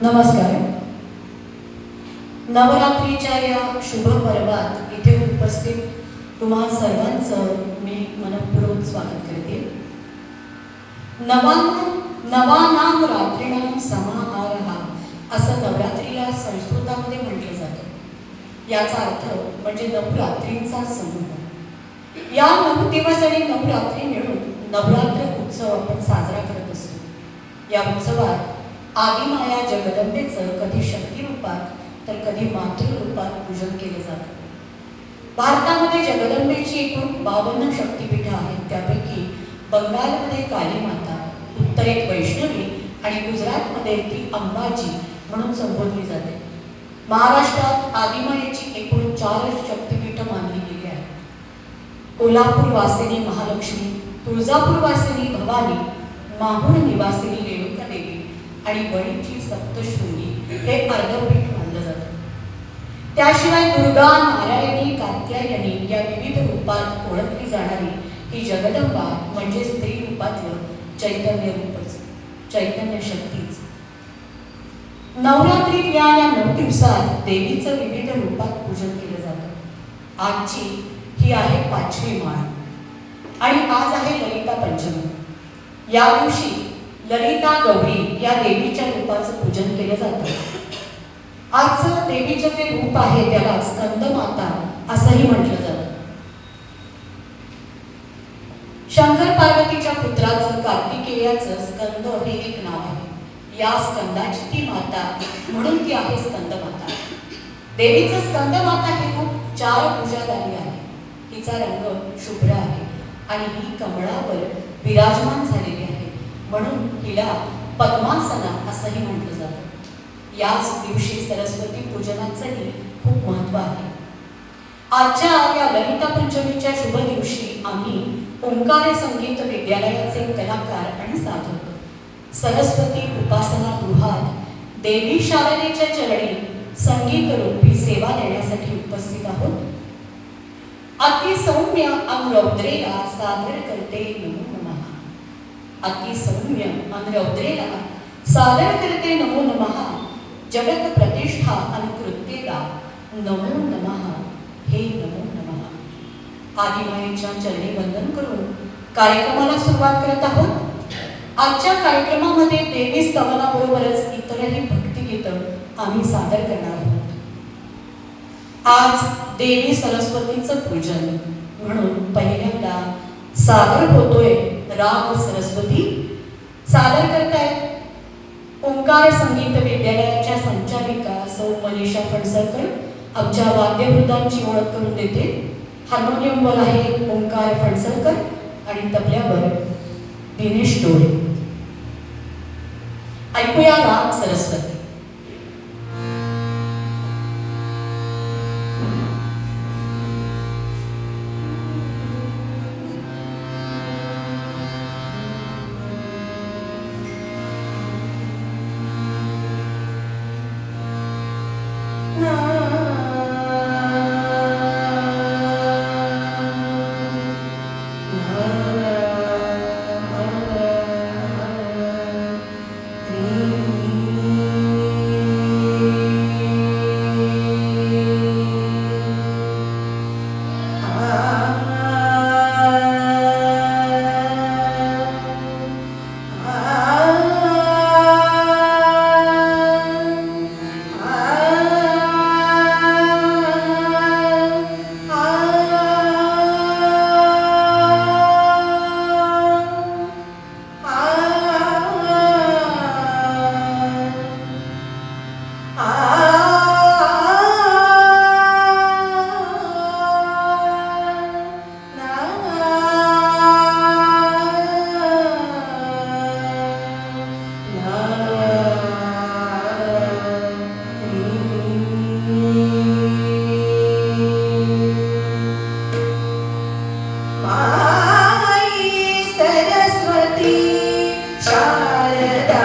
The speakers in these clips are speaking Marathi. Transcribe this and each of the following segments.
नमस्कार. नवरात्रीच्या या शुभ पर्वात इथे उपस्थित तुम्हा सर्वांचं मी मनपूर्वक स्वागत करते. नवानाम रात्रीणाम समाहारहा असं नवरात्रीला संस्कृतामध्ये म्हटलं जातं. याचा अर्थ म्हणजे नवरात्रींचा समूह. या 9 दिवस आणि 9 रात्री मिळून नवरात्र उत्सव आपण साजरा करत असतो. या उत्सवात आदिमाया जगदंबेचं कधी शक्ती रूपात तर कधी मातृरूपात पूजन केलं जातं. भारतामध्ये जगदंबेची एकूण 52 शक्तिपीठं आहेत. त्यापैकी बंगालमध्ये काली माता, उत्तरेत वैष्णवी आणि गुजरातमध्ये ती अंबाजी म्हणून संबोधली जाते. महाराष्ट्रात आदिमायेची एकूण 4 शक्तिपीठं मानली गेली आहेत. कोल्हापूर वासिनी महालक्ष्मी, तुळजापूर वासिनी भवानी, माहूर निवासिनी रेणुका देवी आणि वणीची सप्तशृंगी हे अर्धपीठ मानलं जातं. त्याशिवाय दुर्गा, नारायणी, कात्यायनी या विविध रूपात ओळखली जाणारी ही जगदंबा म्हणजे स्त्री रूपातलं चैतन्य रूपच, चैतन्य शक्तीच. नवरात्रीतल्या या 9 दिवसात देवीचं विविध रूपात पूजन केलं जातं. आजची ही आहे 5वी माळ आणि आज आहे ललिता पंचमी. या दिवशी ललिता गौरी या देवीच्या रूपाचं पूजन केलं जातं. आजचं देवीचं जे रूप आहे त्याला स्कंदमाता असंही म्हटलं जातं. शंकर पार्वतीच्या पुत्राचं कार्तिकेयाचं स्कंद हे एक नाव आहे. या स्कंदाची ती माता म्हणून ती आहे स्कंदमाता. देवीचं स्कंदमाता हे रूप 4 भुजाधारी आहे. हिचा रंग शुभ्र आहे आणि ही कमळावर विराजमान झालेली आहे म्हणून हिला पद्मासना असंही म्हटलं जातं. याच दिवशी सरस्वती पूजनाचंही खूप महत्त्व आहे. आजच्या या ललिता पंचमीच्या शुभ दिवशी आम्ही ओंकार संगीत विद्यालयाचे कलाकार आणि साधक सरस्वती उपासना गृहात देवी शारदेच्या चरणी संगीत रूपी सेवा देण्यासाठी उपस्थित आहोत. अति सौम्य अनरौद्रेला सादर करते नमो नमः. अति सौम्य अनरौद्रेला सादर करते नमो नमः. जगत प्रतिष्ठा अनुकृत्येला नमो नमः. हे नमो नमः. आदिमायेच्या चरणी वंदन करून कार्यक्रमाला सुरुवात करत आहोत. आजच्या कार्यक्रमामध्ये देवी स्तवनाबरोबरच इतरही भक्तिगीतं आम्ही सादर करणार आहोत. आज देवी सरस्वतीचं पूजन म्हणून पहिल्यांदा सादर होतोय राग सरस्वती. सादर करतायत ओंकार संगीत विद्यालयाच्या संचालिका सौ मनीषा फणसरकर. आमच्या वाद्यवृंदांची ओळख करून देते. हार्मोनियमवर आहे ओंकार फणसरकर आणि तबल्यावर दिनेश डोळे. ऐकूया राग सरस्वती. शारदा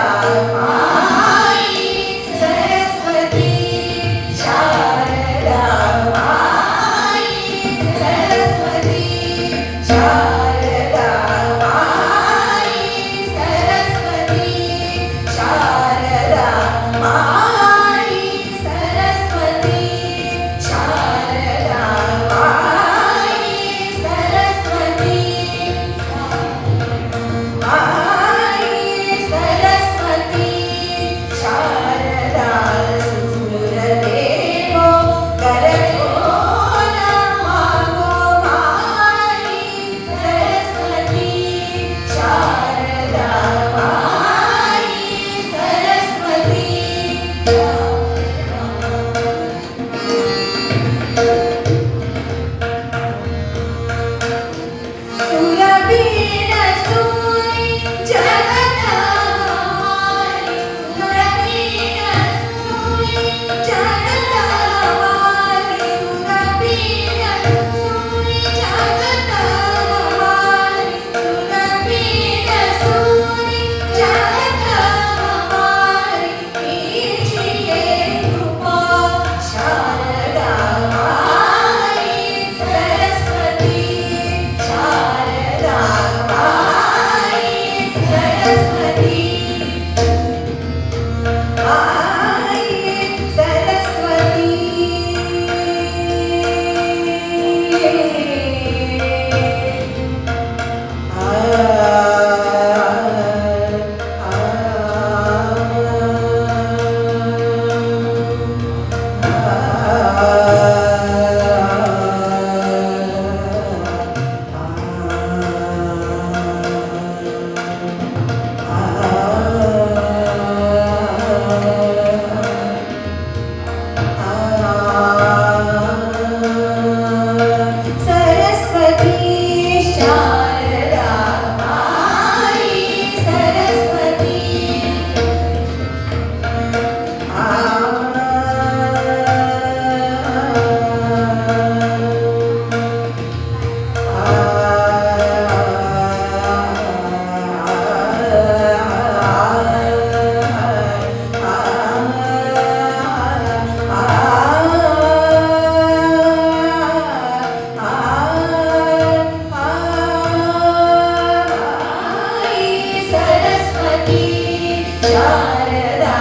शारदा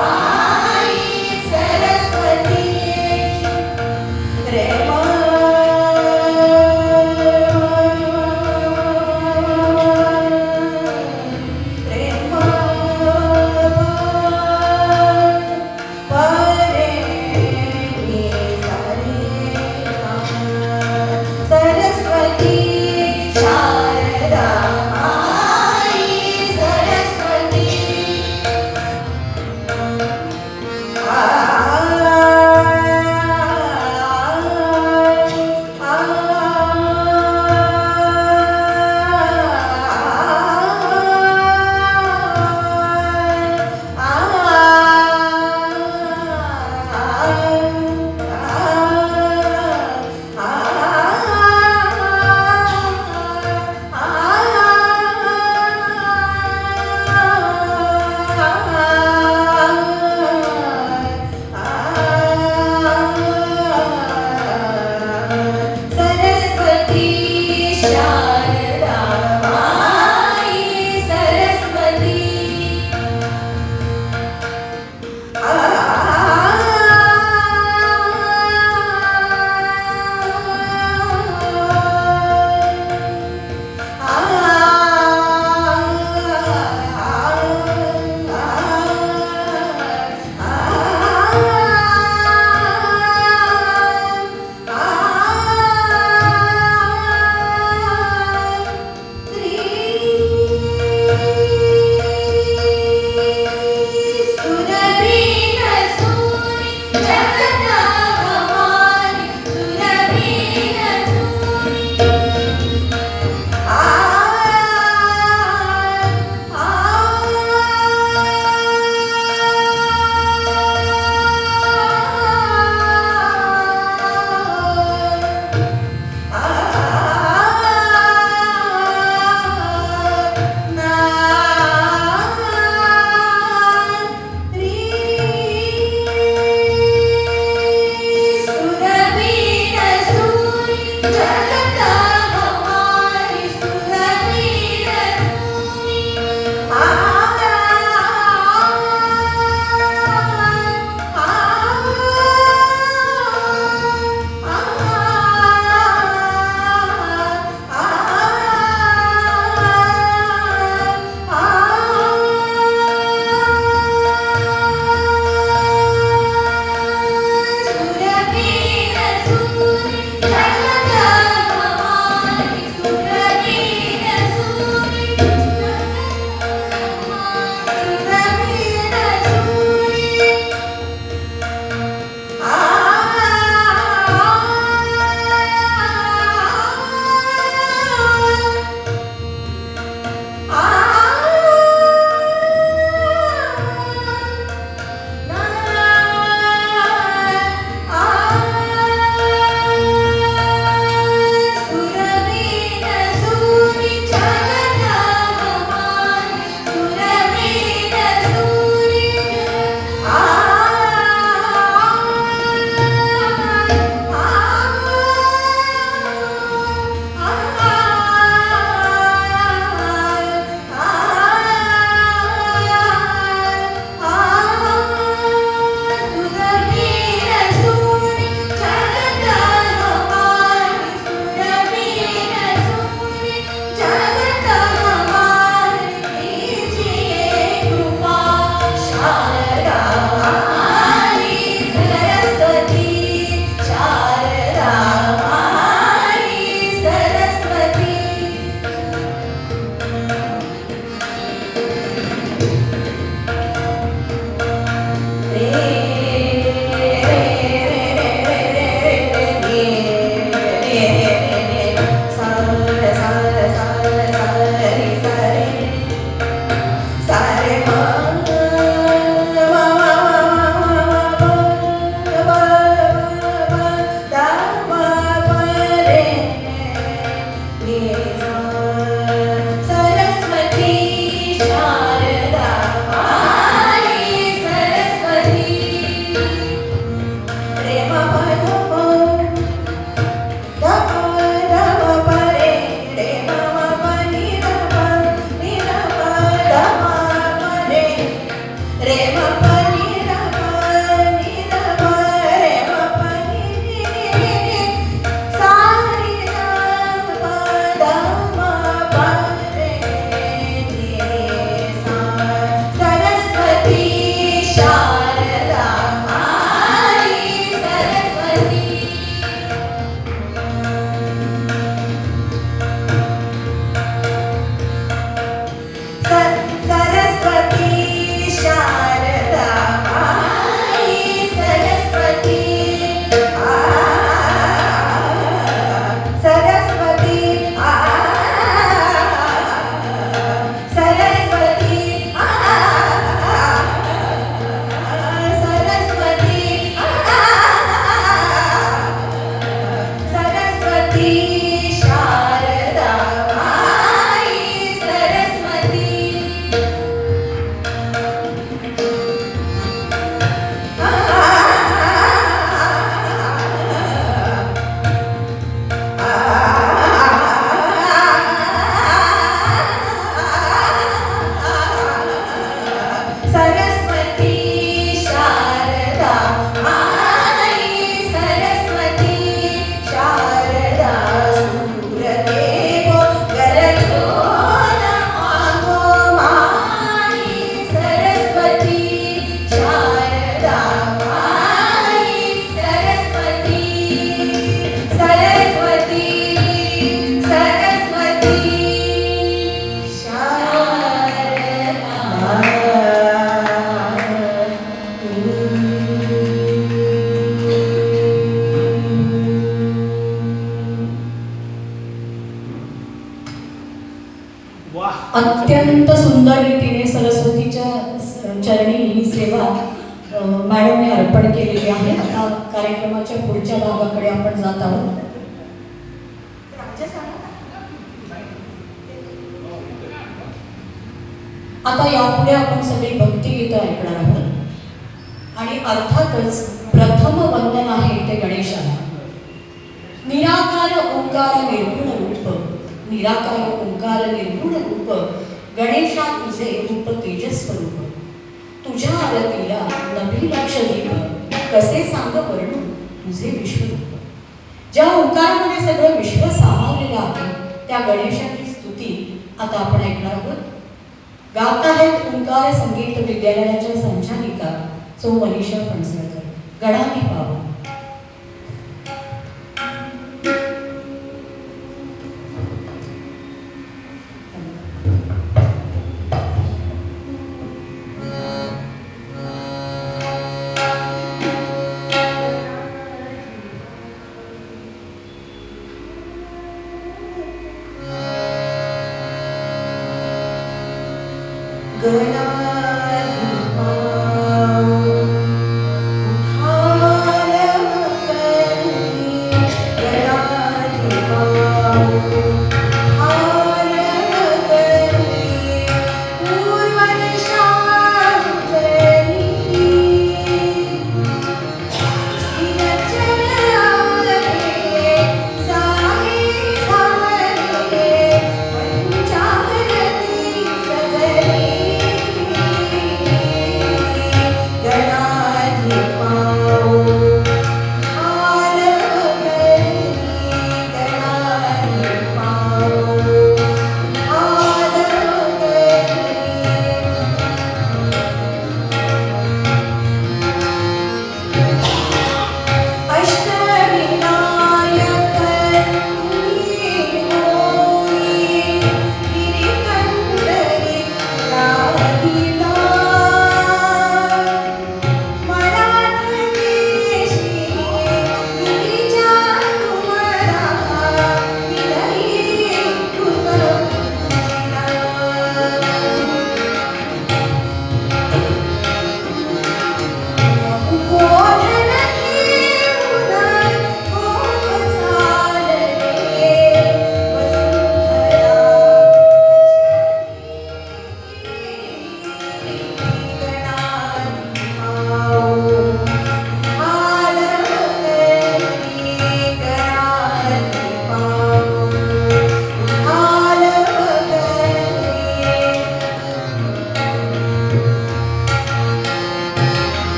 आई सरस्वती रे सरस्वती शारदा आई सरस्वती सुंदर रीतीने सरस्वतीच्या चरणी ही सेवा मॅडमने अर्पण केलेली आहे. आता कार्यक्रमाच्या पुढच्या भागाकडे आपण जात आहोत. आता यापुढे आपण सगळी भक्तिगीतं ऐकणार आहोत आणि अर्थातच प्रथम वंदन आहे ते गणेशाला. निराकार ओंकार निर्गुण रूप, निराकार ओंकार निर्गुण रूप, गणेशा तुझे रूप तेजस्वरूप. तुझ्या आरतीला नभी लक्ष दीप, कसे सांग वर्णू तुझे विश्वरूप. ज्या ओंकारामध्ये सगळं विश्व सामावलेलं आहे त्या गणेशाची स्तुती आता आपण ऐकणार आहोत. गात आहेत ओंकार संगीत विद्यालयाच्या संचालिका सो मनीषा फणसळकर. गणाने पाव. सजली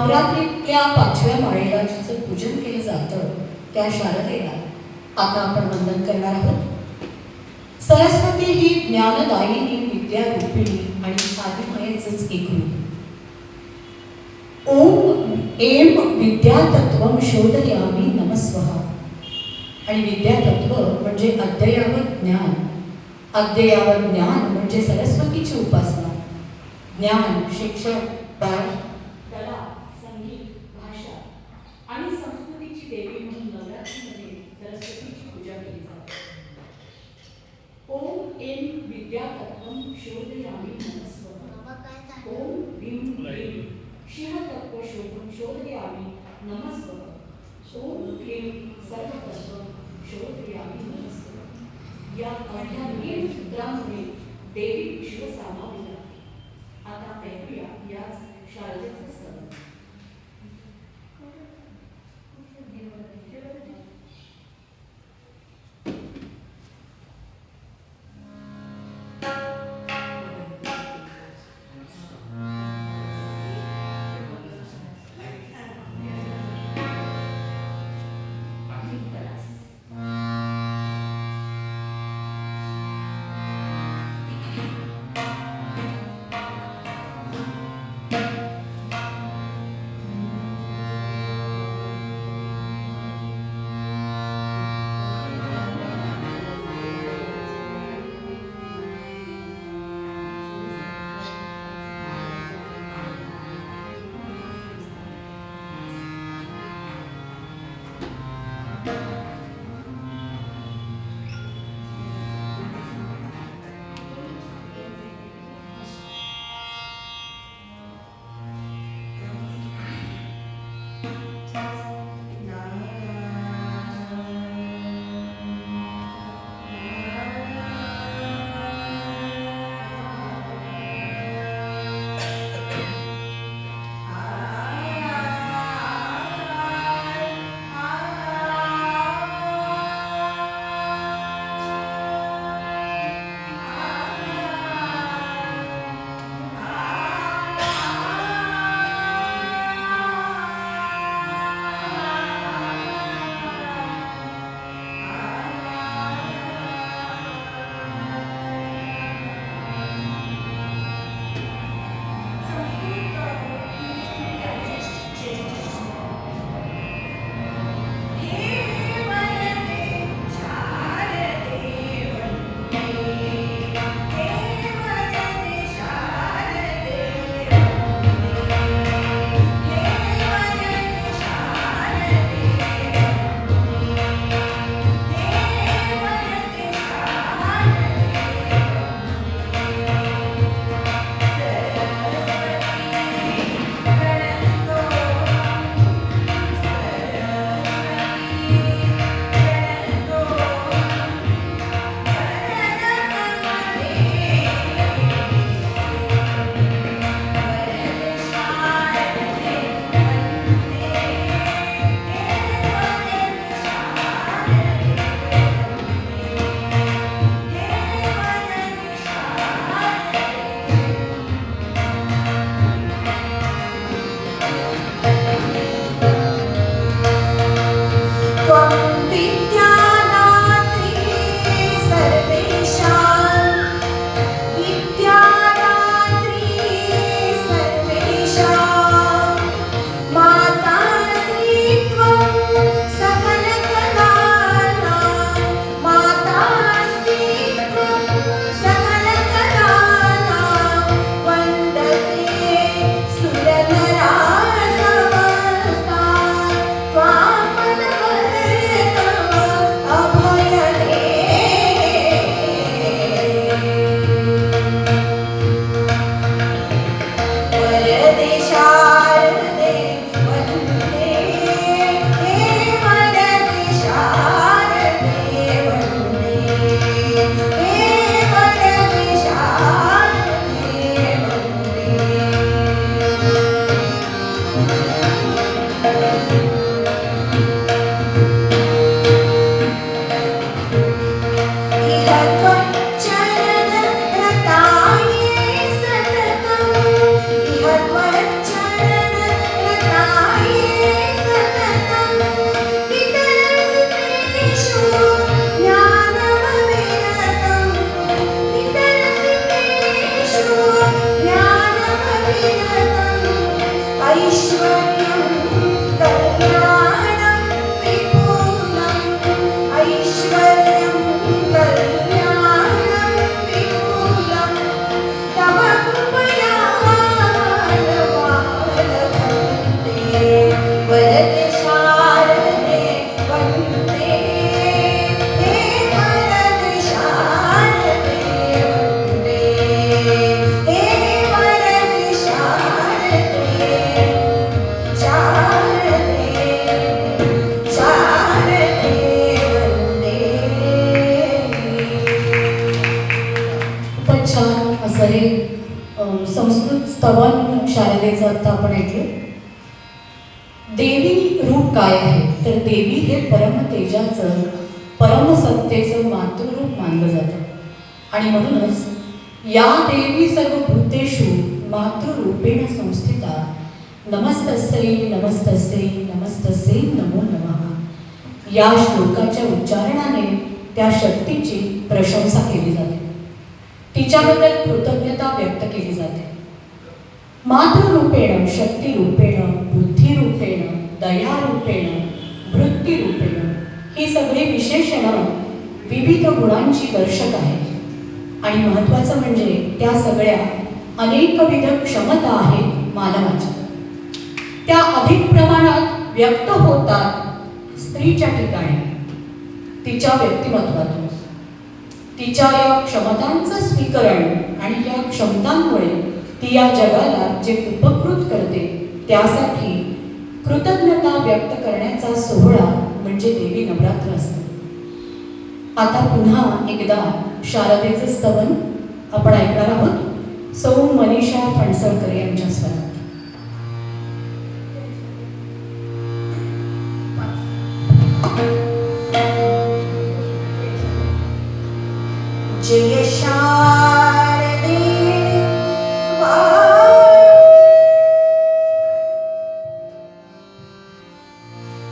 नवरात्रीतल्या 5व्या माळेला जिचं पूजन केलं जातं त्या शारदेला आता आपण वंदन करणार आहोत. सरस्वती ही ज्ञानदायिनी, विद्यारूपिणी आणि आदिमयेचंच एक रूप. ओम एम विद्यातत्वम शोधयामी नमस्वः. आणि विद्यातत्व म्हणजे अद्ययावत ज्ञान. अद्ययावत ज्ञान म्हणजे सरस्वतीची उपासना. ज्ञान, शिक्षण, बाळ, कला, संगीत, भाषा आणि संस्कृतीची देवी म्हणून नवरात्रीमध्ये सरस्वतीची पूजा केली जाते. ओम एम विद्यातत्वम शोधयामी नमस्वः. ओम ह्रीं क्लीं शिवतत्व शोधयामी नमस्वः. ओम क्लीं सर्वतत्व शोधयामी नमस्वः. या अध्यात्मिक सूत्रांमुळे देवी विश्व सामावली जाते. आता ऐकूया याच शारदेचं स्तवन. वरदे शारदे वन्दे हे वरदे शारदे वन्दे हे वरदे शारदे शारदे शारदे वन्दे. खूपच छान असं हे संस्कृत स्तवन शारदेचं आता आपण ऐकलं. देवी रूप काय आहे तर देवी हे परम तेजाचं परमसत्तेचं मातृरूप मानलं जातं आणि म्हणूनच या देवी सर्व भूतेषु मातृरूपेण संस्थिता नमस्तस्यै नमस्तस्यै नमस्तस्यै नमो नमः. या श्लोकाच्या उच्चारणाने त्या शक्तीची प्रशंसा केली जाते, तिच्याबद्दल कृतज्ञता व्यक्त केली जाते. मातृरूपेण, शक्तिरूपेण, बुद्धिरूपेण, दयारूपेण, वृत्तीरूपेण ही सगळी विशेषणं विविध गुणांची दर्शक आहेत आणि महत्त्वाचं म्हणजे त्या सगळ्या अनेकविध क्षमता आहेत मानवाच्या. त्या अधिक प्रमाणात व्यक्त होतात स्त्रीच्या ठिकाणी, तिच्या व्यक्तिमत्वातून. तिच्या या क्षमतांचं स्वीकरण आणि या क्षमतांमुळे ती या जगाला जे उपकृत करते त्यासाठी कृतज्ञता व्यक्त करण्याचा सोहळा म्हणजे देवी नवरात्र असते. आता पुन्हा एकदा शारदेचे स्तवन आपण ऐकणार आहोत सौ मनीषा फणसळकर यांच्या स्वरात. जय शारदे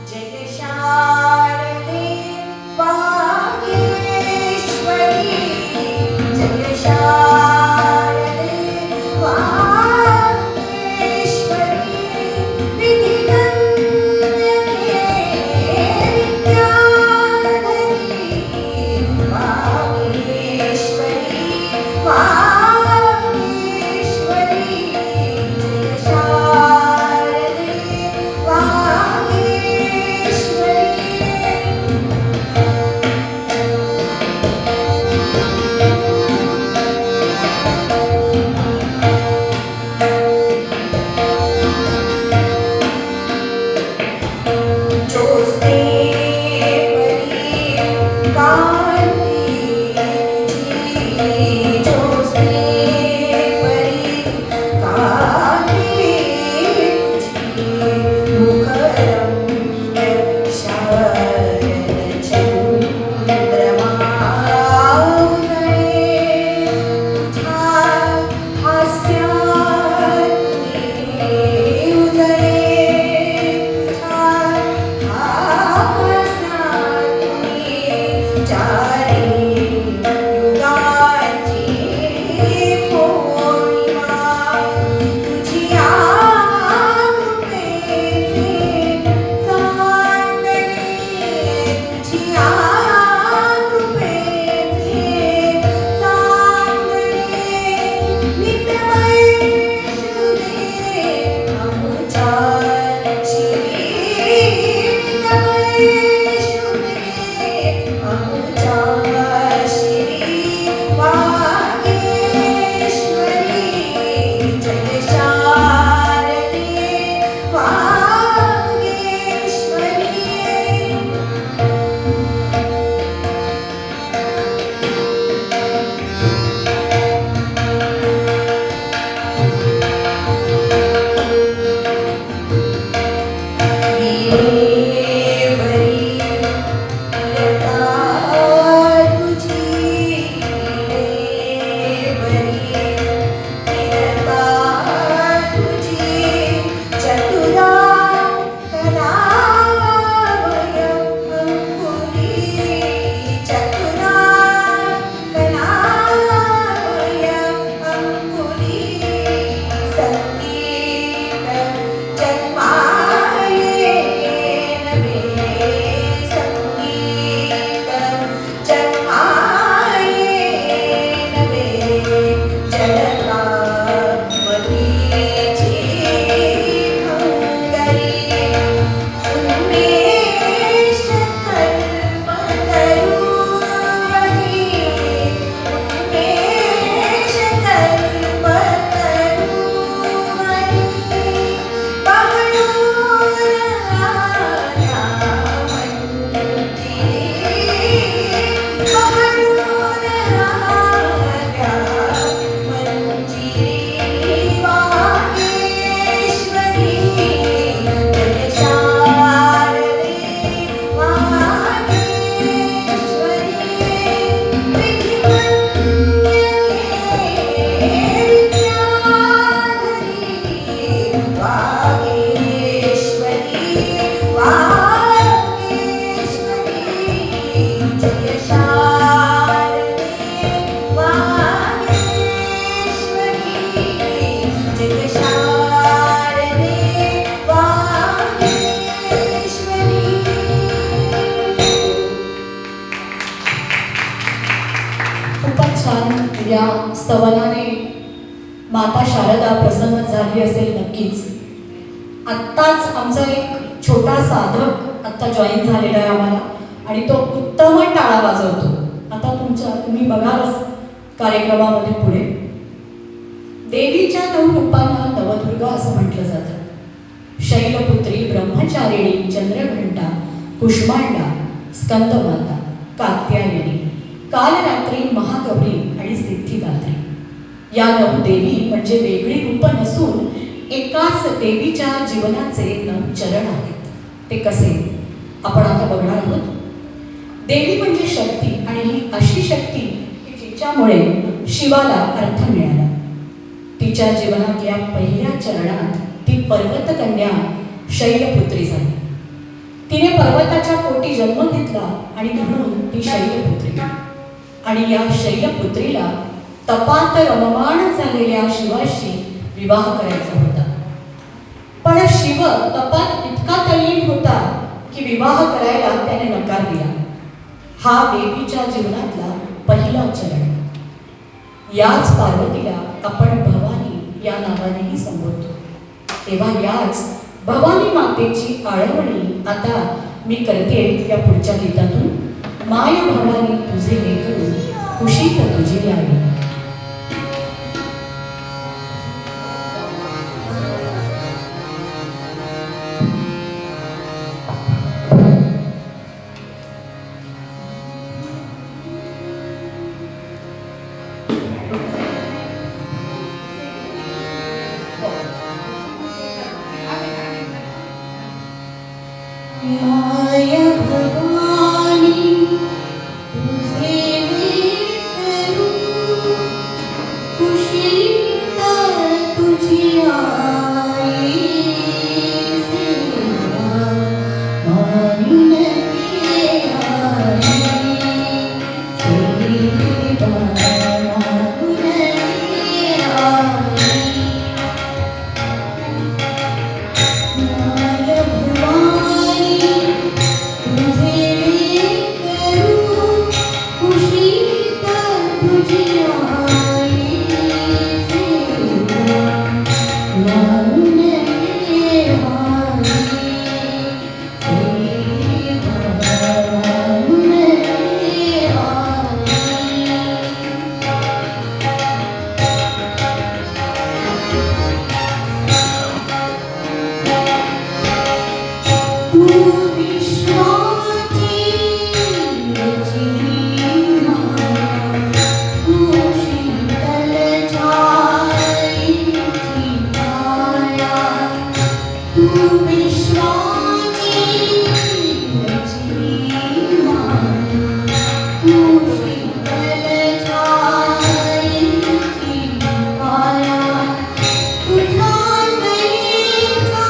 जय शारदे वागेश्वरी जय शारदे वागेश्वरी झाली असेल नक्कीच. आत्ताच आमचा एक छोटा साधक आत्ता जॉईन झालेला आहे आम्हाला आणि तो उत्तम टाळा वाजवतो. आता तुम्ही बघालच कार्यक्रमामध्ये पुढे. देवीच्या 9 रूपांना नवदुर्गा असं म्हटलं जातं. शैलपुत्री, ब्रह्मचारिणी, चंद्रघंटा, कुष्मांडा, स्कंदमाता, कात्यायनी, कालरात्री, महागौरी आणि सिद्धिदात्री. या 9 देवी म्हणजे वेगळी रूपं नसून एकाच देवीच्या जीवनाचे 9 चरण आहेत. ते कसे आपण आता बघणार आहोत. देवी म्हणजे शक्ती आणि ही अशी शक्ती की जिच्यामुळे शिवाला अर्थ मिळाला. तिच्या जीवनातल्या पहिल्या चरणात ती पर्वतकन्या शैलपुत्री झाली. तिने पर्वताच्या पोटी जन्म घेतला आणि म्हणून ती शैलपुत्री. आणि या शैलपुत्रीला तपात रममाण झालेल्या शिवाशी विवाह करायचा होता. पण शिव तपात इतका तल्लीन होता की विवाह करायला त्याने नकार दिला. हा देवीच्या जीवनातला पहिला चरण. याच पार्वतीला आपण भवानी या नावानेही संबोधतो. तेव्हा याच भवानी मातेची आळवणी आता मी करते या पुढच्या गीतातून. माय भवानी तुझे लेकरू खुशीत तुझी लावी. माय भवानी तुझे लेकरू खुशीत तुझी आई. सेवा मानून घे आई. सेवा मानून घे आई. माय भवानी तुझे लेकरू खुशीत तुझी आई. सेवा मानून घे आई. सेवा मानून घे आई. तू विश्वाची रचली माया, तू शीतल छायेची माया. तू विश्वाची रचली माया, तू शीतल छायेची माया. तुझ्या दयेचा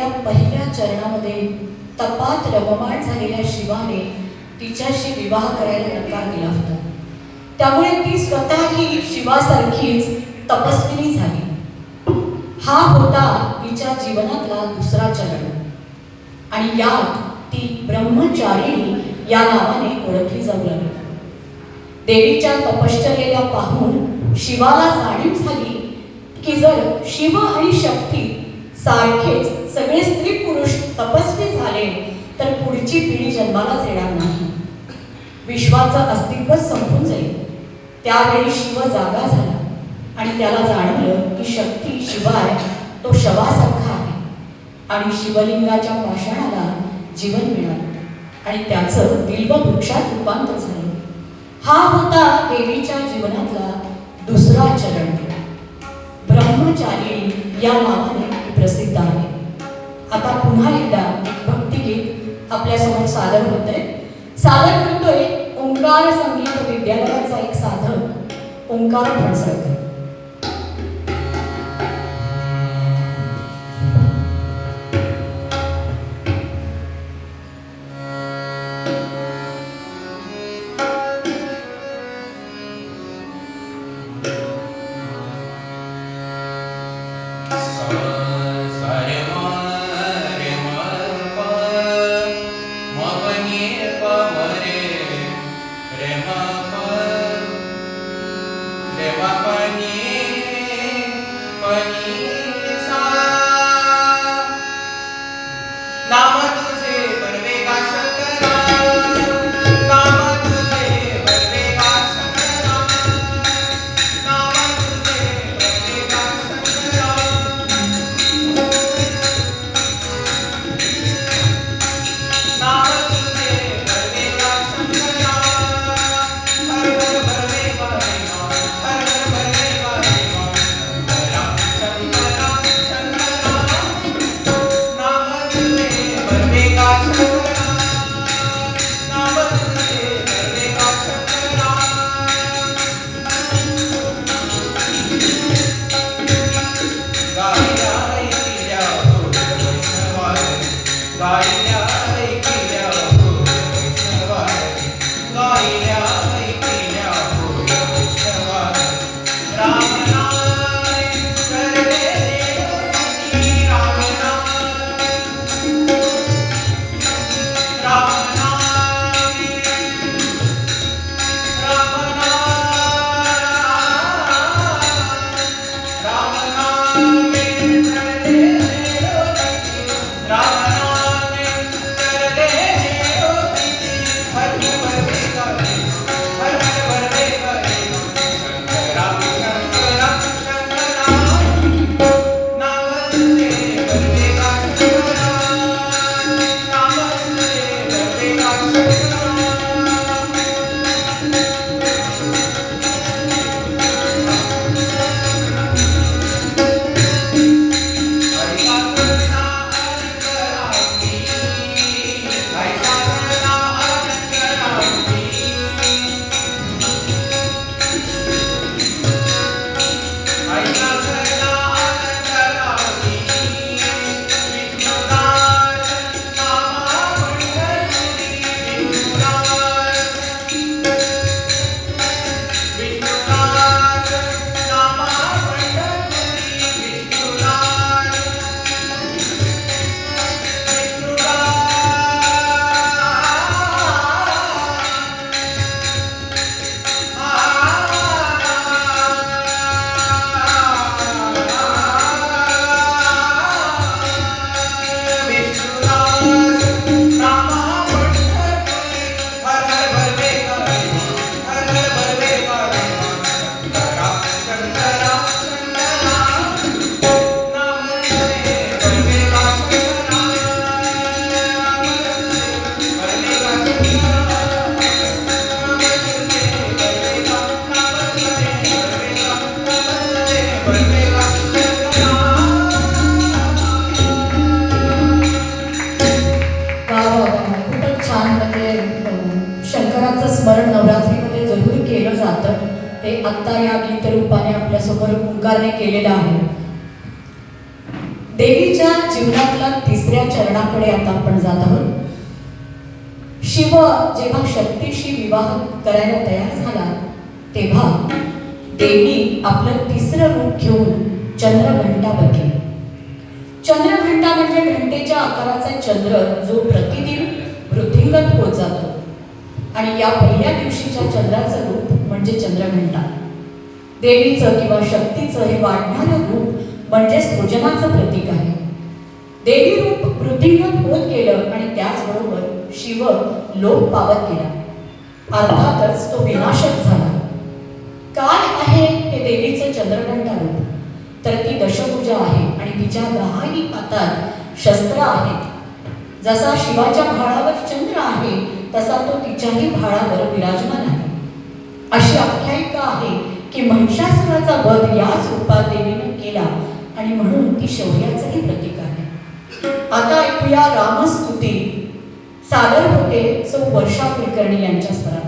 आपल्या पहिल्या चरणामध्ये तपात रममाण झालेल्या शिवाने तिच्याशी विवाह करायला नकार दिला होता. त्यामुळे ती स्वतःही शिवासारखीच तपस्विनी झाली. हा होता तिच्या जीवनातला दुसरा चरण आणि यात ती ब्रह्मचारिणी या नावाने ओळखली जाऊ लागली. देवीच्या तपश्चर्येला पाहून शिवाला जाणीव झाली की जर शिव आणि शक्ती सारखेच सगळे स्त्री पुरुष तपस्वी झाले तर पुढची पिढी जन्मालाच येणार नाही. विश्वाचं अस्तित्वच संपून जाईल. त्यावेळी शिव जागा झाला आणि त्याला जाणवलं की शक्ती शिवाय तो शवासारखा आहे आणि शिवलिंगाच्या पाषाणाला जीवन मिळालं आणि त्याचं बिल्ववृक्षात रूपांतर झालं. हा होता देवीच्या जीवनातला दुसरा चरण. ब्रह्मचारिणी या नावाने प्रसिद्ध आहे. आता पुन्हा एकदा भक्तिगीत आपल्यासमोर सादर होतंय. सादर करतोय ओंकार संगीत विद्यालयाचा एक साधक ओंकार फणसळकर. स्मरण नवरात्रीमध्ये जरूर केलं जातं. ते आत्ता या गीतरूपाने आपल्यासमोर ओंकारने केलेलं आहे. देवीच्या देवीच्या जीवनातल्या तिसऱ्या चरणाकडे आता आपण जात आहोत. शिव जेव्हा शक्तीशी विवाह करायला तयार झाला तेव्हा देवी आपलं तिसरं रूप घेऊन चंद्रघंटा बनली. चंद्रघंटा म्हणजे घंटेच्या आकाराचा चंद्र जो प्रतिदिन वृद्धिंगत होत जातो आणि या पहिल्या दिवशीच्या चंद्राचं रूप म्हणजे चंद्रघंटा. देवीचं किंवा शक्तीचं हे वाढणारं रूप म्हणजे सृजनाचं प्रतीक आहे. देवी रूप वृद्धिंगत होत गेलं आणि त्याचबरोबर शिव लोप पावत गेला. अर्थातच तो विनाशक झाला. काय आहे हे देवीचं चंद्रघंटा रूप? तर ती दशभुजा आहे आणि तिच्या 10ही हातात शस्त्र आहेत. जसा शिवाच्या भाळावर चंद्र आहे तसा तो तिच्याही भाळावर विराजमान आहे. अशी आख्यायिका आहे की महिषासुराचा वध याच रूपात देवीने केला आणि म्हणून ती शौर्याचंही प्रतीक आहे. आता ऐकूया रामस्तुती. सादर होते सौ वर्षा कुलकर्णी यांच्या स्वरात.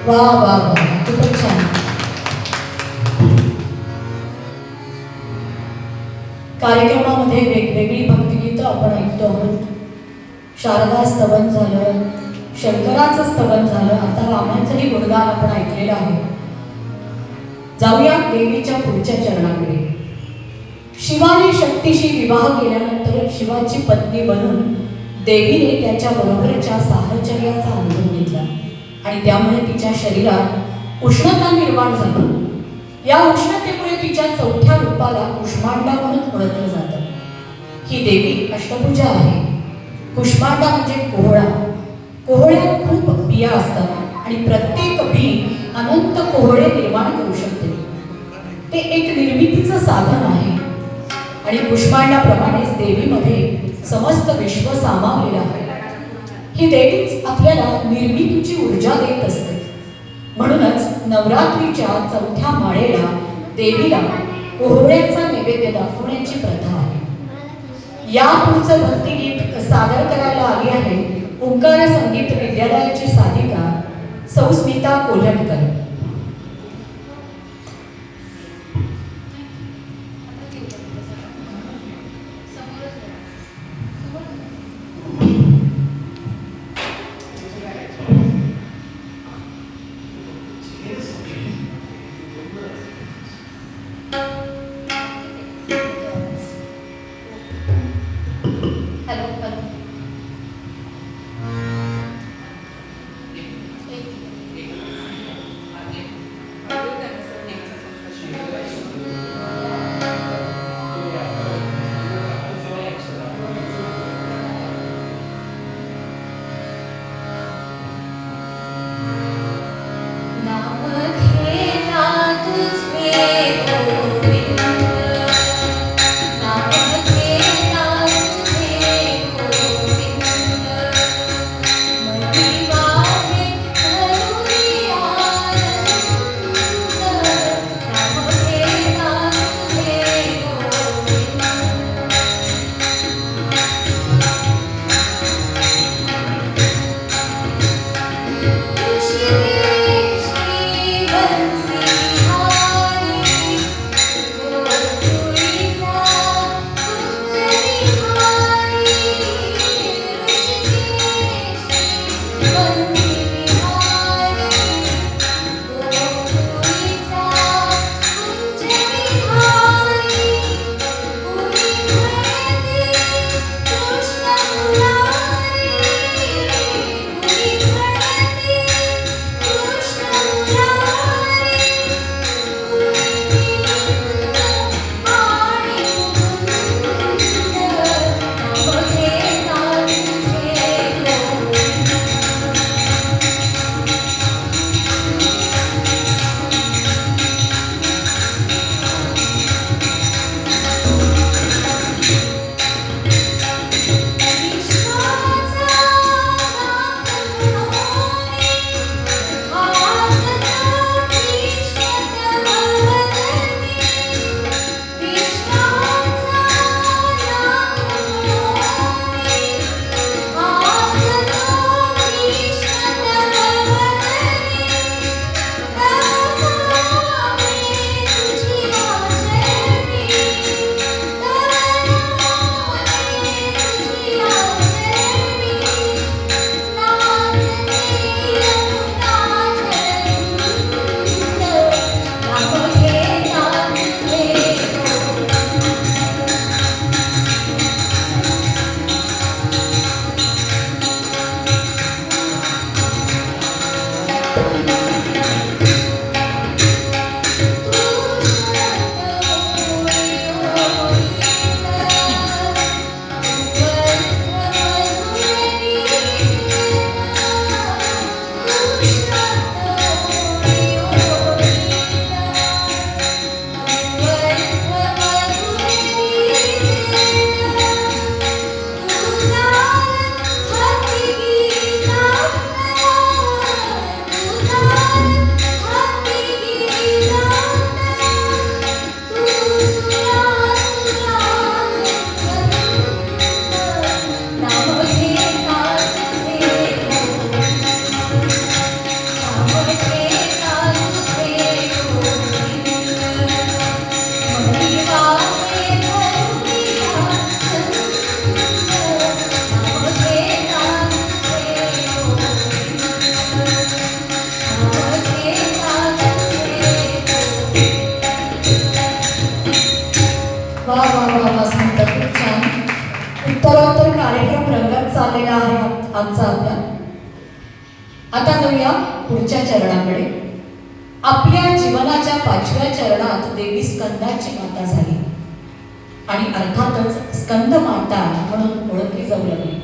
वा वा वा, खूपच छान. कार्यक्रमामध्ये वेगवेगळी भक्तिगीतं आपण ऐकतो आहोत. शारदा स्तवन झालं, शंकराचं स्तवन झालं, आता रामांचंही गुणगान आपण ऐकलेलं आहे. जाऊया देवीच्या पुढच्या चरणाकडे. शिवाने शक्तीशी विवाह केल्यानंतर शिवाची पत्नी बनून देवीने त्याच्या बरोबरच्या साहचर्याचा अनुभव घेतला आणि त्यामुळे तिच्या शरीरात उष्णता निर्माण झाली. या उष्णतेमुळे तिच्या चौथ्या रूपाला कुष्मांडा म्हणून ओळखलं जातं. ही देवी अष्टभुजा आहे. कुष्मांडा म्हणजे कोहळा. कोहळ्यात खूप बिया असतात आणि प्रत्येक बी अनंत कोहळे निर्माण करू शकते. ते एक निर्मितीचं साधन आहे आणि कुष्मांडाप्रमाणेच देवीमध्ये समस्त विश्व सामावलेलं आहे. ही देवीच आपल्याला निर्मितीची ऊर्जा देत असते. म्हणूनच नवरात्रीच्या चौथ्या माळेला देवीला कोहळ्याचा नैवेद्य दाखवण्याची प्रथा आहे. या पुढचं भक्तिगीत सादर करायला आली आहे ओंकार संगीत विद्यालयाची साधिका सौ स्मिता कोल्हटकर. Hello hello. मनापासून तर खूप छान. उत्तरोत्तर कार्यक्रम रंगत चाललेला आहे आजचा आपला. आता जाऊया पुढच्या चरणाकडे. आपल्या जीवनाच्या 5व्या चरणात देवी स्कंदाची माता झाली आणि अर्थातच स्कंद माता म्हणून ओळखली जाऊ लागली.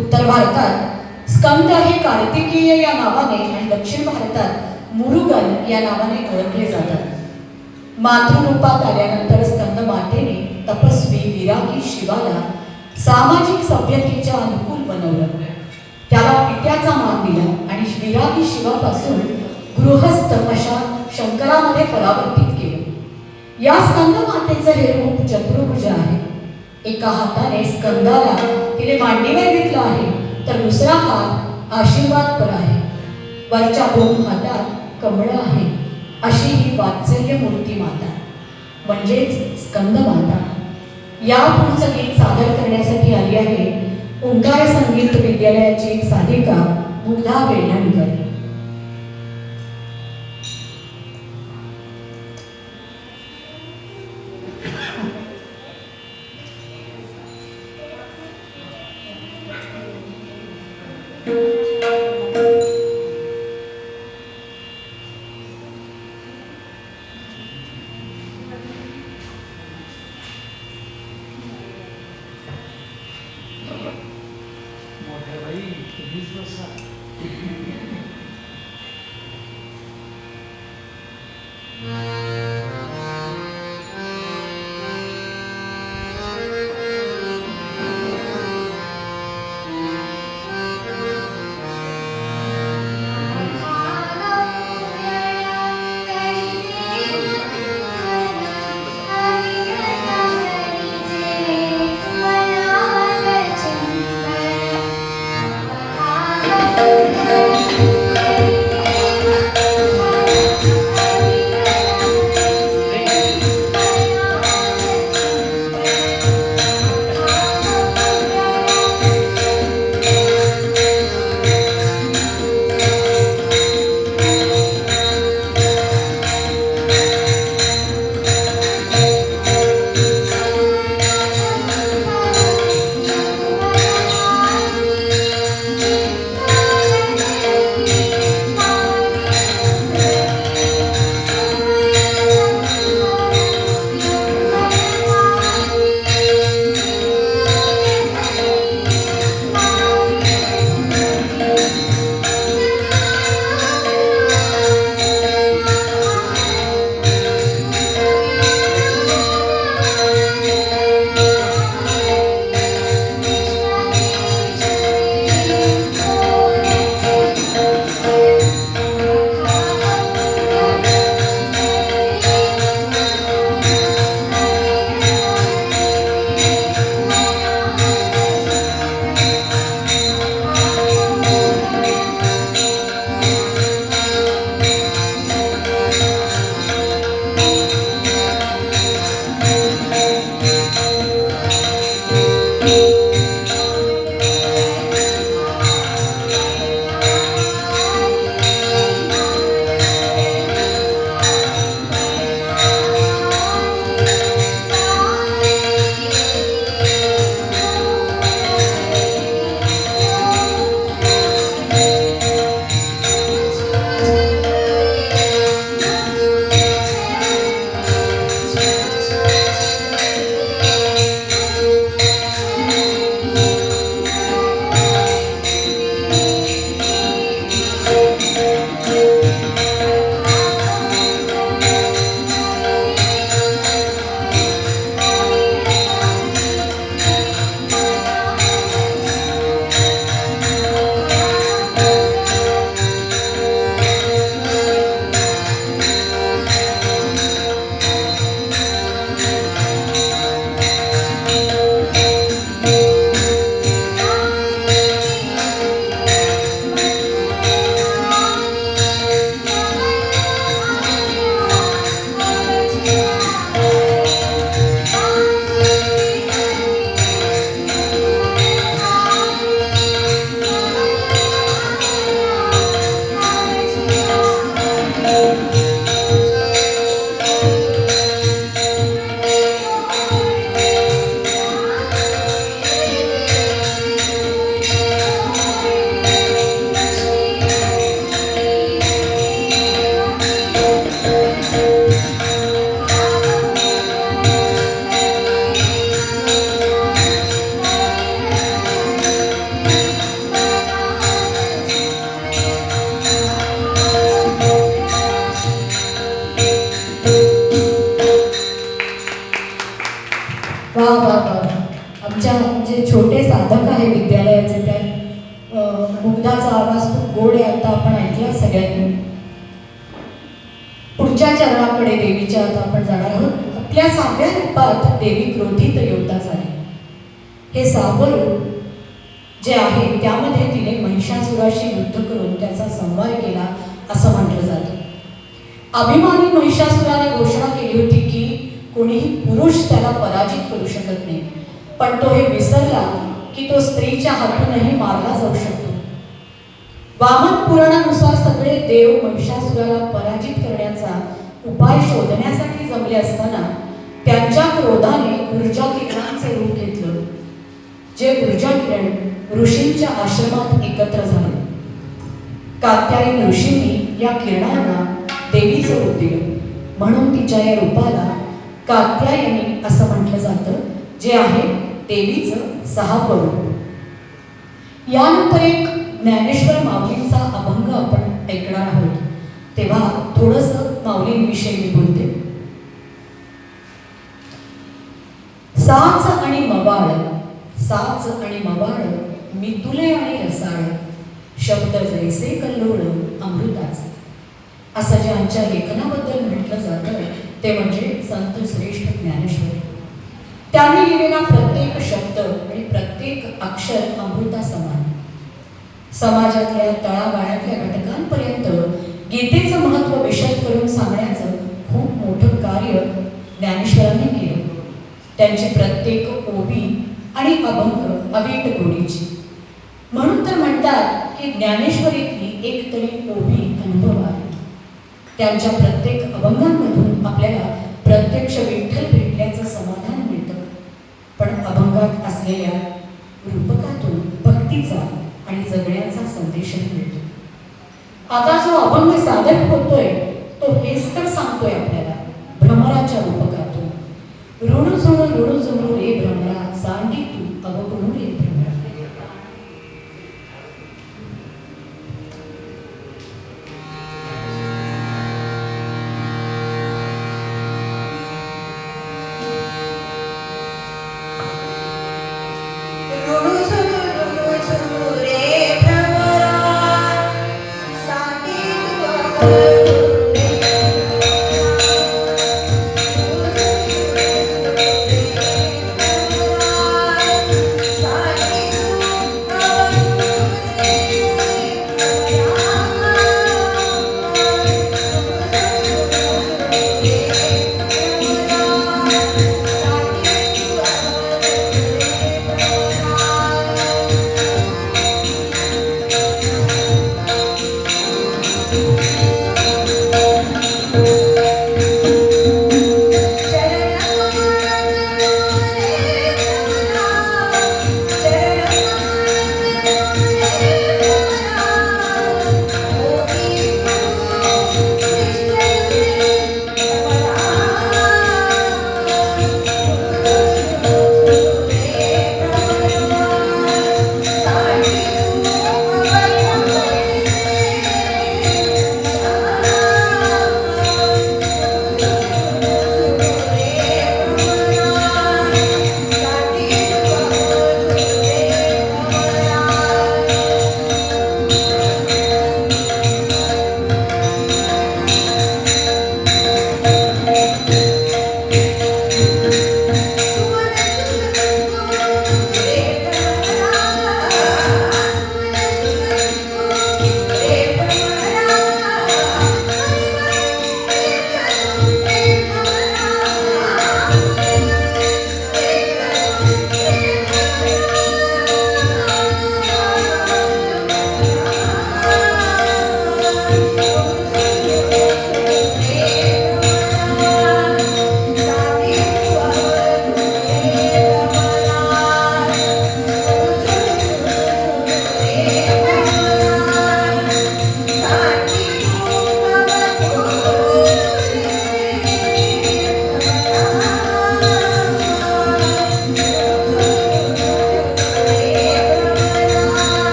उत्तर भारतात स्कंद हे कार्तिकेय या नावाने आणि दक्षिण भारतात मुरुगन या नावाने ओळखले जातात. मातृरूपात आल्यानंतर स्कंद मातेने तपस्वी विरागी शिवाला सामाजिक सभ्यतेच्या अनुकूल बनवलं. त्याला पित्याचा मान दिला आणि विरागी शिवापासून गृहस्थ अशा शंकरामध्ये परावर्तित केलं. या स्कंद मातेचं हे रूप चतुर्भुज आहे. एका हाताने स्कंदाला तिने मांडीवर घेतलं आहे तर दुसरा हात आशीर्वादपर आहे. वरच्या 2 हातात कमळ आहे. अशी ही वात्सल्य मूर्ती माता म्हणजेच स्कंद माता. या पुढचं गीत सादर करण्यासाठी आली आहे ओंकार संगीत विद्यालयाची एक साधिका मुग्धा वेल्हाणकर. Thank you. आमच्या म्हणजे छोटे साधक आहे विद्यालयाचे त्यात मुग्धाचा आवाज खूप गोड आहे, आता आपण ऐकला सगळ्यांनी. पुढच्या चरणाकडे देवीच्या आता आपण जाणार आहोत. आपल्या 6व्या रूपात देवी क्रोधित योद्धा झाली. हे 6वं रूप जे आहे त्यामध्ये तिने महिषासुराशी युद्ध करून त्याचा संहार केला असं म्हटलं जातं. अभिमानी महिषासुराने घोषणा केली होती की कोणीही पुरुष त्याला पराजित करू शकत नाही, पण तो हे विसरला की तो स्त्रीच्या हातूनही मारला जाऊ शकतो. वामन पुराणानुसार सगळे देव महिषासुराला पराजित करण्याचा उपाय शोधण्यासाठी जमले असताना त्यांच्या क्रोधाने ऊर्जा किरणांचे रूप घेतलं, जे ऊर्जा किरण ऋषींच्या आश्रमात एकत्र झाले. कात्यायन ऋषींनी या किरणांना देवीचं रूप दिलं, म्हणून तिच्या या रूपाला कात्यायनी असं म्हटलं जातं, जे आहे देवीचं 6वं रूप. यानंतर एक ज्ञानेश्वर माऊलींचा अभंग आपण ऐकणार आहोत, तेव्हा थोडंसं माऊलींविषयी मी बोलते. साच आणि मवाळ, साच आणि मवाळ, मी तुले आणि रसाळ, शब्द जैसे कल्लोळ अमृताचे. असं ज्यांच्या लेखनाबद्दल म्हटलं जातं ते म्हणजे संत श्रेष्ठ ज्ञानेश्वर. त्यांनी लिहिलेला प्रत्येक शब्द आणि प्रत्येक अक्षर अमृता समान. समाजातल्या तळागाळातल्या घटकांपर्यंत गीतेचं महत्त्व विशद करून सांगण्याचं खूप मोठं कार्य ज्ञानेश्वरांनी केलं. त्यांचे प्रत्येक ओवी आणि अभंग अवीट गोडीची. म्हणून तर म्हणतात की ज्ञानेश्वरीतली एक तरी ओवी अनुभव आहे. त्यांच्या प्रत्येक अभंगांमधून आपल्याला प्रत्यक्ष विठ्ठल भेटल्याचं समाधान मिळतं, पण अभंगात असलेल्या रूपकातून भक्तीचा आणि जगण्याचा संदेशही मिळतो. आता जो अभंग सादर होतोय तो हेच तर सांगतोय आपल्याला भ्रमराच्या रूपकातून. ऋणू जुणू रे भ्रमरा, सांडी तू अवगुणू रे भ्रमरा. रे भ्रमरा, सांडी तू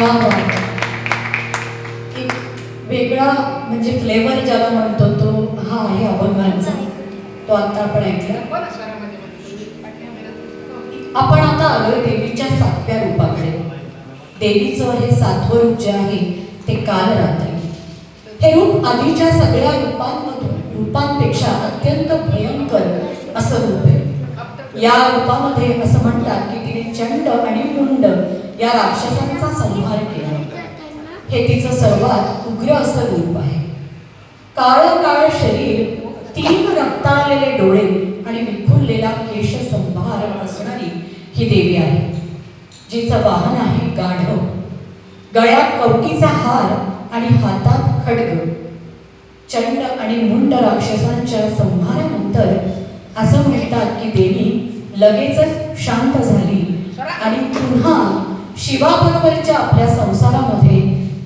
वा वा. एक वेगळा म्हणजे फ्लेवर ज्याला म्हणतो तो हा आहे अभंगांचा. तो आता आपण ऐकला. आपण आता आलोय देवीच्या 7व्या रूपाकडे. देवीचं हे 7वं रूप जे आहे ते काल रात्री. हे रूप आधीच्या सगळ्या रूपांपेक्षा अत्यंत भयंकर असं रूप आहे. या रूपामध्ये असं म्हणतात की तिने चंड आणि मुंड या राक्षसांचा संहार केला. हे तिचं सर्वात उग्र असं रूप आहे. काळं काळ शरीर, 3 रक्ताळलेले डोळे आणि विखुरलेला केश संभार असणारी ही देवी आहे. जिचं वाहन आहे गाढव, गळ्यात कवटीचा हार आणि हातात खड्ग. चंड आणि मुंड राक्षसांच्या संहारानंतर असं म्हणतात की देवी लगेचच शांत झाली आणि पुन्हा शिवाबरोबरच्या आपल्या संसारामध्ये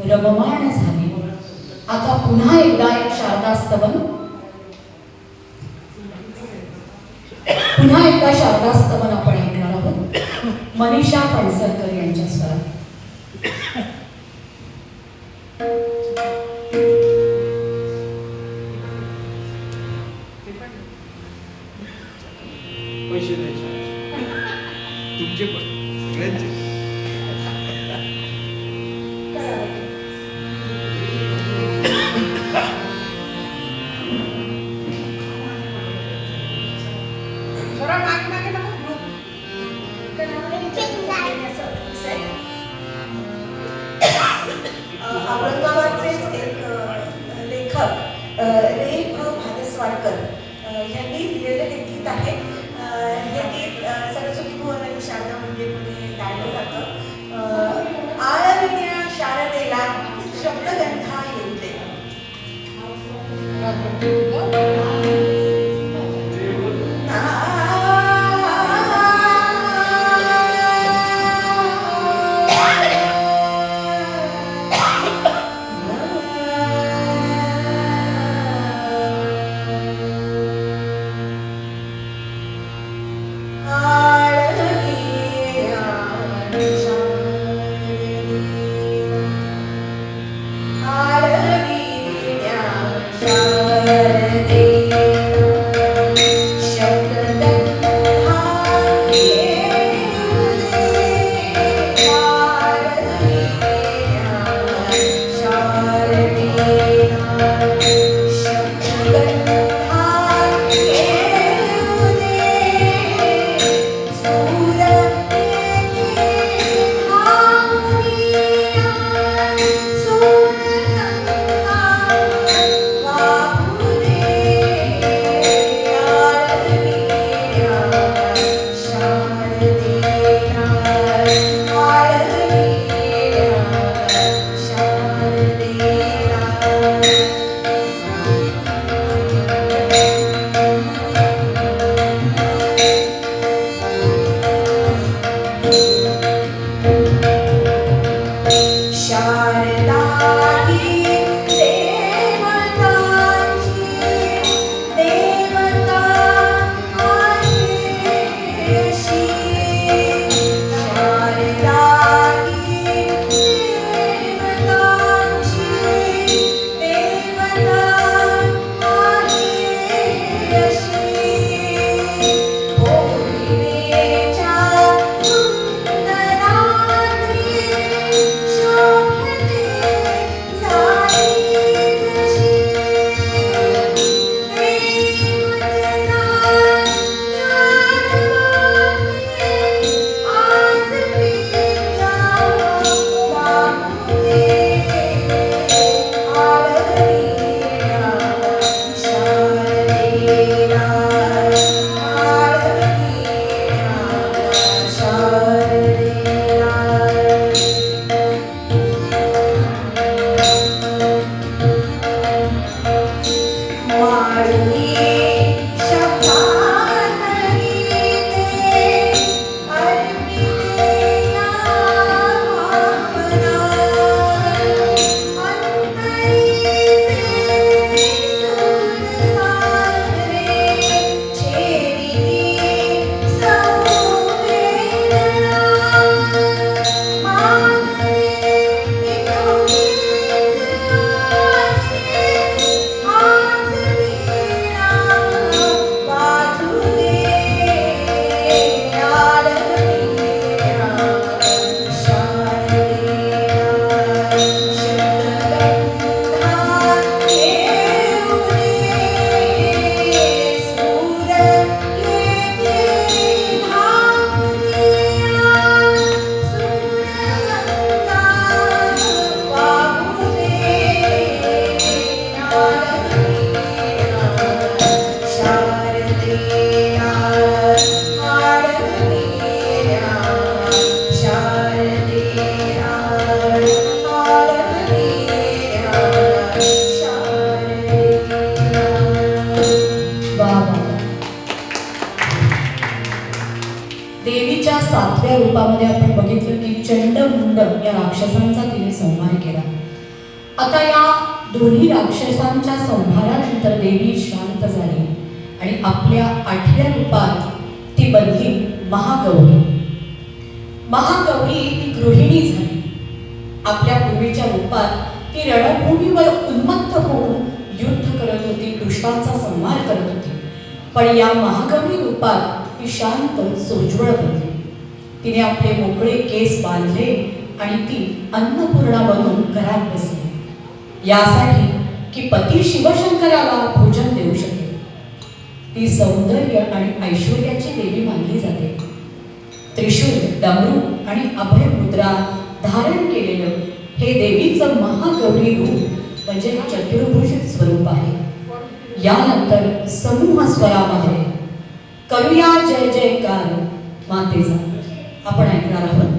रममाण झाली. आता पुन्हा एकदा एक शारदास्तवन आपण ऐकणार आहोत. मनीषा पणसरकर यांच्या स्वरात. पैसे द्यायचे तुमचे पण सगळ्यांचे. औरंगाबादचेच एक लेखक रे भारस्वाडकर यांनी लिहिलेलं हे गीत आहे. हे गीत सरस्वती भुवन आणि शारदा मंदिरमध्ये गायलं जातं. आळविण्या शारदेला शब्दगंधा येते. रूपामध्ये आपण बघितलं की चंडमुंड या राक्षसांचा तिने संहार केला. आता या दोन्ही राक्षसांच्या संहारानंतर देवी शांत झाली आणि आपल्या 8व्या रूपात ती बनली महागौरी. महागौरी ही गृहिणी झाली. आपल्या पूर्वीच्या रूपात ती रणभूमीवर उन्मत्त होऊन युद्ध करत होती, दुष्टांचा संहार करत होती. पण या महागौरी रूपात ती शांत सोज्वळ बनली. तिने आपले मोकळे केस बांधले आणि ती अन्नपूर्णा बनून घरात बसली, यासाठी की पती शिवशंकराला भोजन देऊ शकेल. ती सौंदर्य आणि ऐश्वर्याची देवी मानली जाते. त्रिशूल, डमरू आणि अभय मुद्रा धारण केलेलं हे देवीचं महागौरी रूप म्हणजे चतुर्भुज स्वरूप आहे. यानंतर समूह स्वरामध्ये करूया जय जयकार मातेचा आपण ऐकणार आहोत.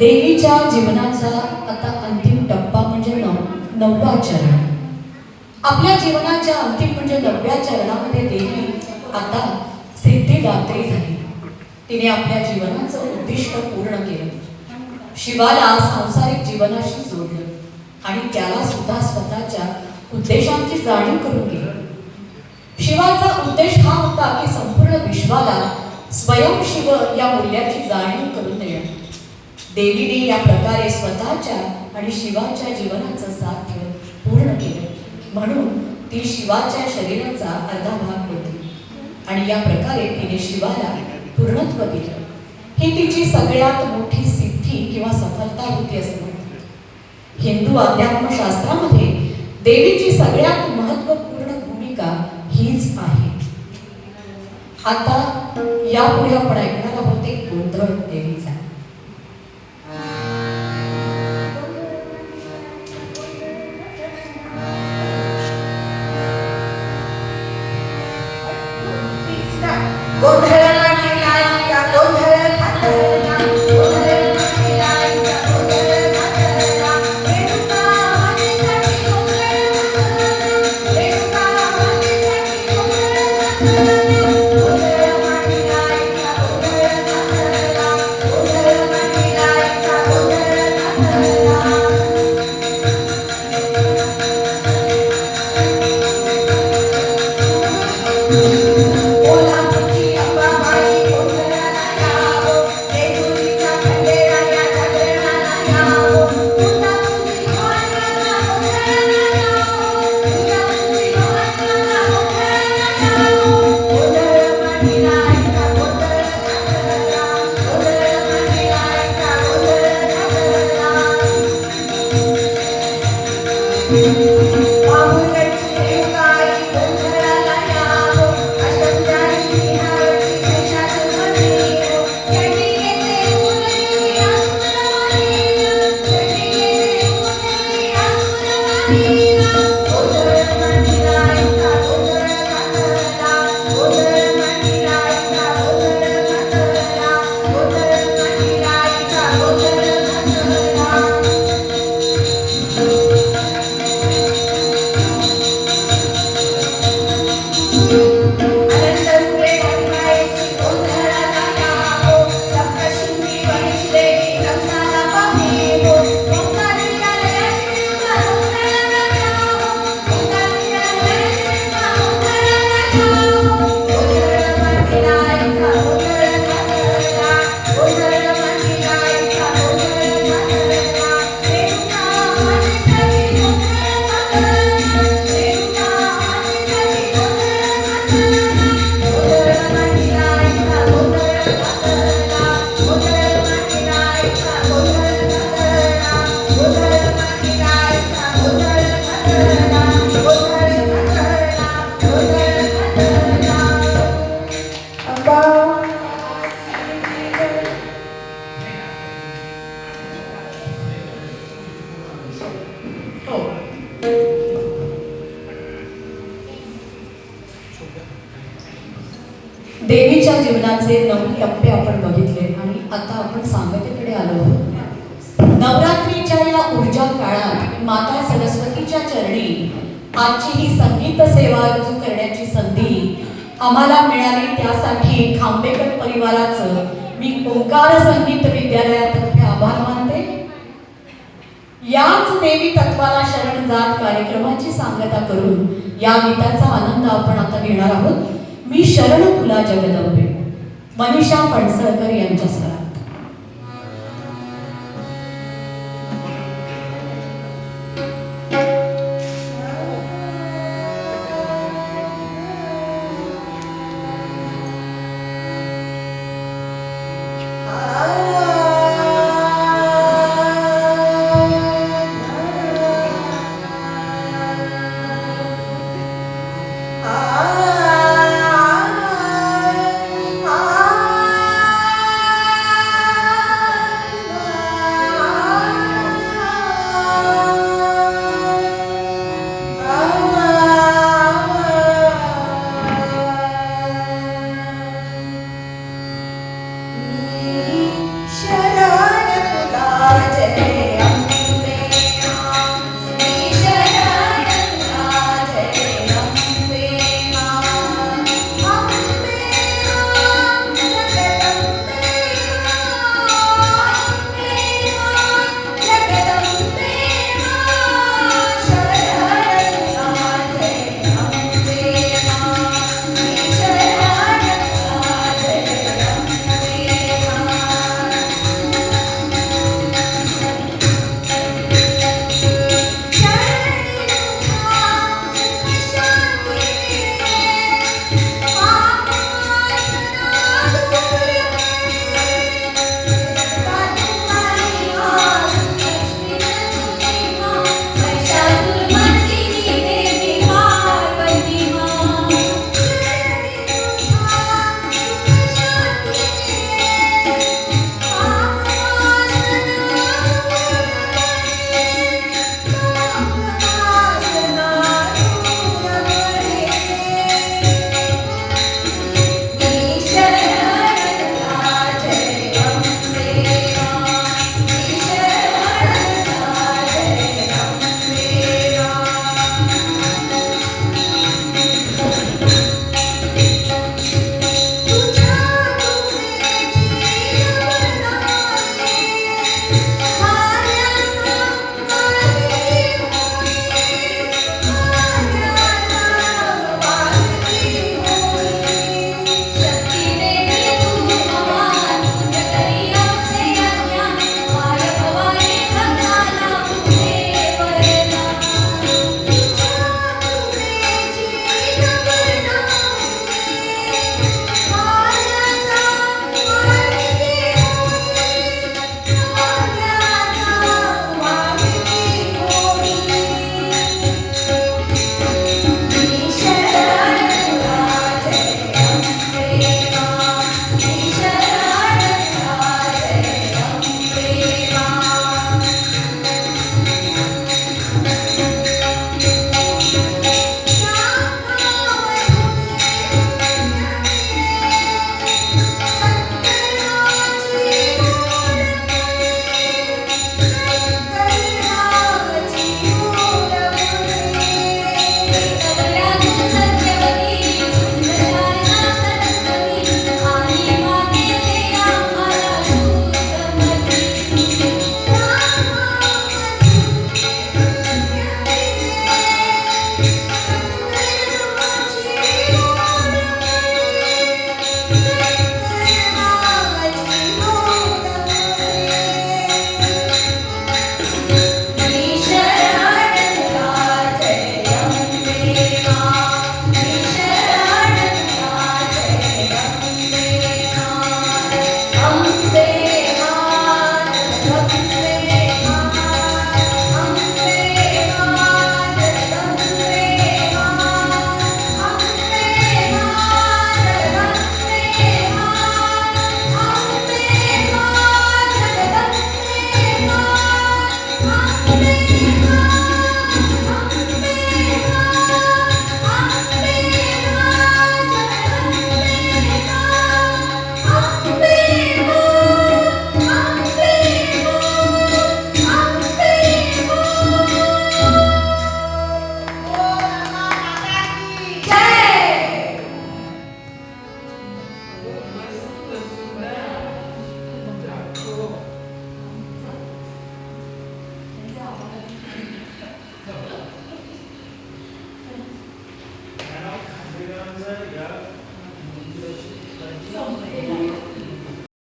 देवीच्या जीवनाचा आता अंतिम टप्पा म्हणजे 9वा चरण. आपल्या जीवनाच्या अंतिम म्हणजे 9व्या चरणामध्ये देवी आता सिद्धिदात्री झाली. तिने आपल्या जीवनाचं उद्दिष्ट पूर्ण केलं. शिवाला सांसारिक जीवनाशी जोडलं आणि त्याला सुद्धा स्वतःच्या उद्देशांची जाणीव करून दिली. शिवाचा उद्देश हा होता की संपूर्ण विश्वाला स्वयंशिव या मूल्याची जाणीव करून देणं. देवीने या प्रकारे स्वतःच्या आणि शिवाच्या जीवनाचं साध्य पूर्ण केलं, म्हणून ती शिवाच्या शरीराचा अर्धा भाग होती आणि या प्रकारे तिने शिवाला पूर्णत्व दिलं. ही तिची सगळ्यात मोठी सिद्धी किंवा सफलता होती असं म्हणतात. हिंदू अध्यात्मशास्त्रामध्ये देवीची सगळ्यात महत्त्वपूर्ण भूमिका हीच आहे. आता यापुढे आपण ऐकणार आहोत एक गोंधळ देवीचा. गोंधळ मांडला इतका गोंधळ घातला, गोंधळ मांडला इतका गोंधळ घातला, रेणुका माझ्यासाठी गोंधळ घातला, रेणुका माझ्यासाठी गोंधळ घातला, गोंधळ मांडला इतका गोंधळ घातला, गोंधळ मांडला इतका गोंधळ घातला. कोल्हापूरची अंबाबाई गोंधळाला यावो, जेजुरीचा खंडेराया जागरणाला यावो, तुळजापुरची भवानीला गोंधळाला यावो, तुळजापुरची भवानीला गोंधळाला यावो, गोंधळ मांडला इतका गोंधळ घातला, गोंधळ मांडला इतका गोंधळ घातला. बाहुलगडची रेणुकाई गोंधळाला यावो, अष्टभुजारी विहारची महिषासुरमर्दिनी हो, चंडी येते उदयी असुरवाहिनीला, चंडी येते उदयी असुरवाहिनीला. गोंधळ मांडला इतका गोंधळ घातला, गोंधळ मांडला इतका गोंधळ घातला, गोंधळ मांडला इतका गोंधळ घातला. अनंत रूपे गंगाईची गोंधळाला यावो, सप्तशृंगी गणेशदेवी कंसाला पाहेवो, ओंकारिका लयाची रेणुका गोंधळाला यावो, ओंकारिका लयाची रेणुका गोंधळाला यावो, गोंधळ मांडला इतका गोंधळ घातला, गोंधळ मांडला इतका गोंधळ घातला, रेणुका माझ्यासाठी गोंधळ घातला, रेणुका माझ्यासाठी गोंधळ घातला, गोंधळ मांडला इतका गोंधळ घातला, गोंधळ मांडला इतका गोंधळ घातला, गोंधळ मांडला इतका गोंधळ घातला, गोंधळ घातला, गोंधळ घातला. अंबा हो, देवीच्या जीवनाचे 9 टप्पे आपण बघितले आणि आता आपण सांगतेकडे आलो आहोत. नवरात्रीच्या या ऊर्जा काळात माता सरस्वतीच्या चरणी आजची ही संगीत सेवा रुजू करण्याची संधी आम्हाला मिळाली, त्यासाठी खांबेकर परिवाराचं मी ओंकार संगीत विद्यालयातर्फे आभार मानते. याच देवी तत्वाला शरण जात कार्यक्रमाची सांगता करून या गीताचा आनंद आपण आता घेणार आहोत. मी शरण तुला जगदंबे, मनीषा फणसळकर यांच्यासह.